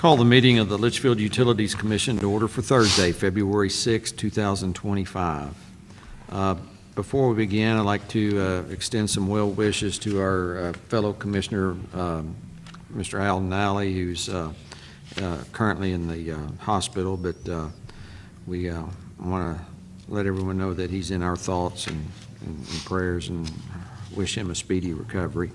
Call the meeting of the Leitchfield Utilities Commission to order for Thursday, February 6, 2025. Before we begin, I'd like to extend some well wishes to our fellow commissioner, Mr. Alden Alley, who's currently in the hospital, but we want to let everyone know that he's in our thoughts and prayers, and wish him a speedy recovery.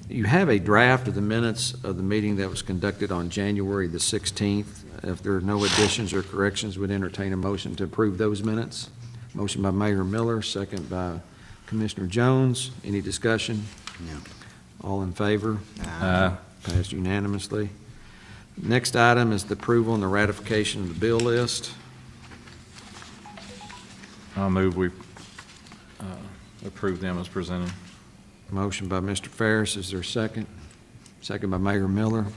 You have a draft of the minutes of the meeting that was conducted on January the 16th. If there are no additions or corrections, we'd entertain a motion to approve those minutes. Motion by Mayor Miller, second by Commissioner Jones. Any discussion? No. All in favor? Passed unanimously. Next item is the approval and the ratification of the bill list. I'll move we approve them as presented. Motion by Mr. Ferris. Is there a second? Second by Mayor Miller.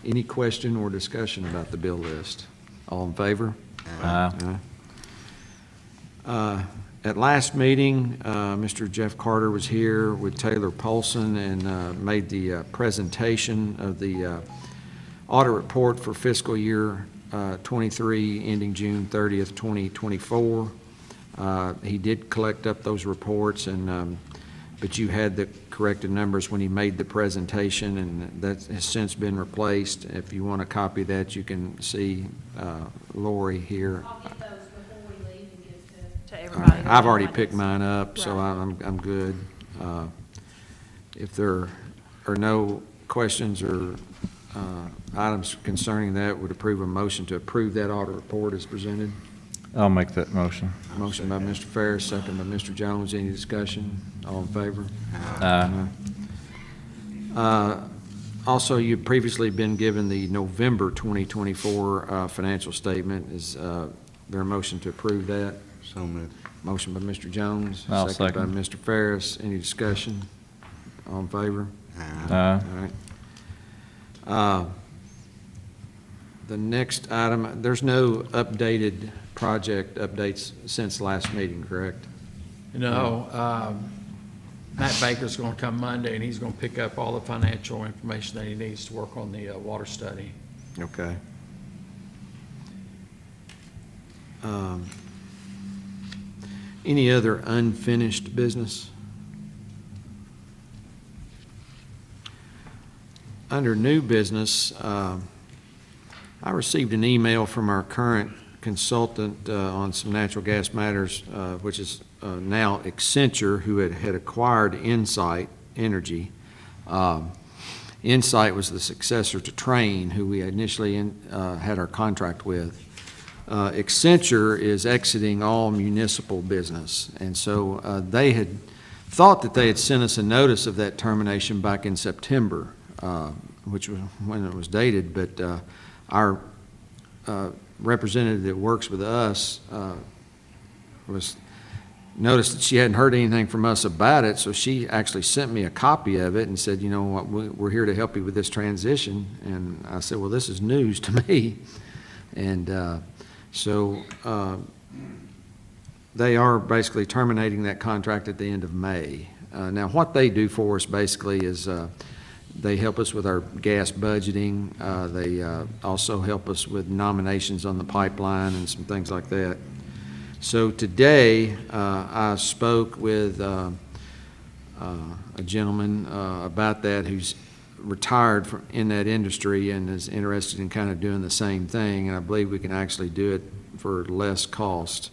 Any question or discussion about the bill list? All in favor? Aye. At last meeting, Mr. Jeff Carter was here with Taylor Polson and made the presentation of the audit report for fiscal year 23 ending June 30th, 2024. He did collect up those reports, and but you had the corrected numbers when he made the presentation, and that has since been replaced. If you want a copy of that, you can see Lori here. I'll get those before we leave and get to everybody. Right. I've already picked mine up, so I'm good. If there are no questions or items concerning that, would approve a motion to approve that audit report as presented. I'll make that motion. Motion by Mr. Ferris, second by Mr. Jones. Any discussion? All in favor? Also, you've previously been given the November 2024 financial statement. Is there a motion to approve that? So moved. Motion by Mr. Jones. I'll Second by second. Mr. Ferris. Any discussion? All in favor? Aye. All right. The next item, there's no updated project updates since last meeting, correct? No, Matt Baker's going to come Monday, and he's going to pick up all the financial information that he needs to work on the water study. Okay. Any other unfinished business? Under new business, I received an email from our current consultant on some natural gas matters, which is now Accenture, who had acquired Insight Energy. Insight was the successor to Train, who we initially had our contract with. Accenture is exiting all municipal business, and so they had thought that they had sent us a notice of that termination back in September, which was when it was dated, but our representative that works with us noticed that she hadn't heard anything from us about it, so she actually sent me a copy of it and said, you know what, we're here to help you with this transition. And I said, well, this is news to me. And so they are basically terminating that contract at the end of May. Now, what they do for us basically is they help us with our gas budgeting. They also help us with nominations on the pipeline and some things like that. So today, I spoke with a gentleman about that who's retired in that industry and is interested in kind of doing the same thing, and I believe we can actually do it for less cost.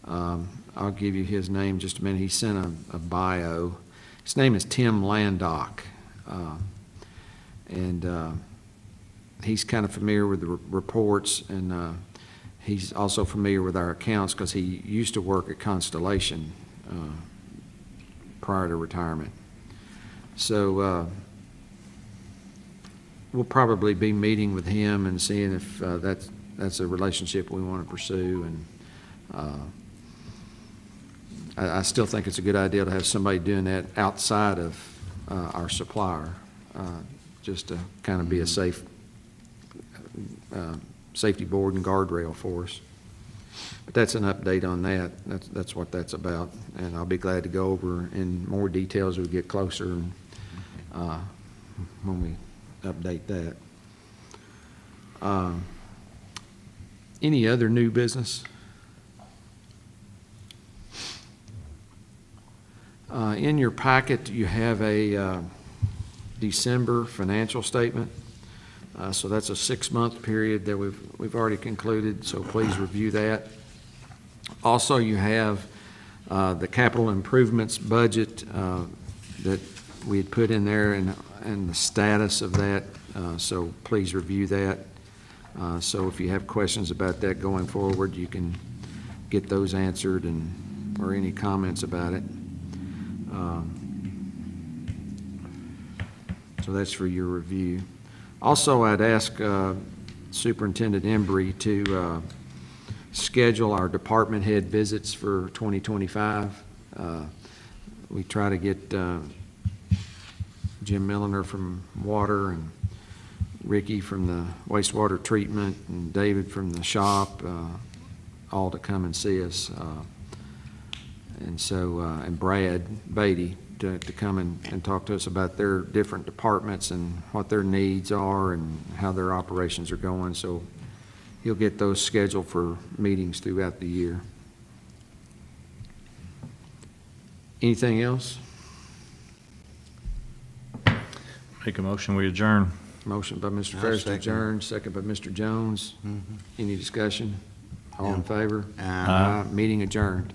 I'll give you his name in just a minute. He sent a bio. His name is Tim Landock. And he's kind of familiar with the reports, and he's also familiar with our accounts because he used to work at Constellation prior to retirement. So we'll probably be meeting with him and seeing if that's a relationship we want to pursue. And I still think it's a good idea to have somebody doing that outside of our supplier. Just to kind of be a safety board and guardrail for us. But that's an update on that. That's what that's about. And I'll be glad to go over in more details as we get closer and when we update that. Any other new business? In your packet, you have a December financial statement. So that's a 6-month period that we've already concluded, so please review that. Also, you have the capital improvements budget that we had put in there and the status of that, so please review that. So if you have questions about that going forward, you can get those answered or any comments about it. So that's for your review. Also, I'd ask Superintendent Embry to schedule our department head visits for 2025. We try to get Jim Milliner from Water and Ricky from the wastewater treatment and David from the shop, all to come and see us. And Brad Beatty to come and talk to us about their different departments and what their needs are and how their operations are going. So he'll get those scheduled for meetings throughout the year. Anything else? Make a motion, we adjourn. Motion by Mr. I'll Ferris to second. adjourn, second by Mr. Jones. Any discussion? All in No. favor? Aye. Meeting adjourned.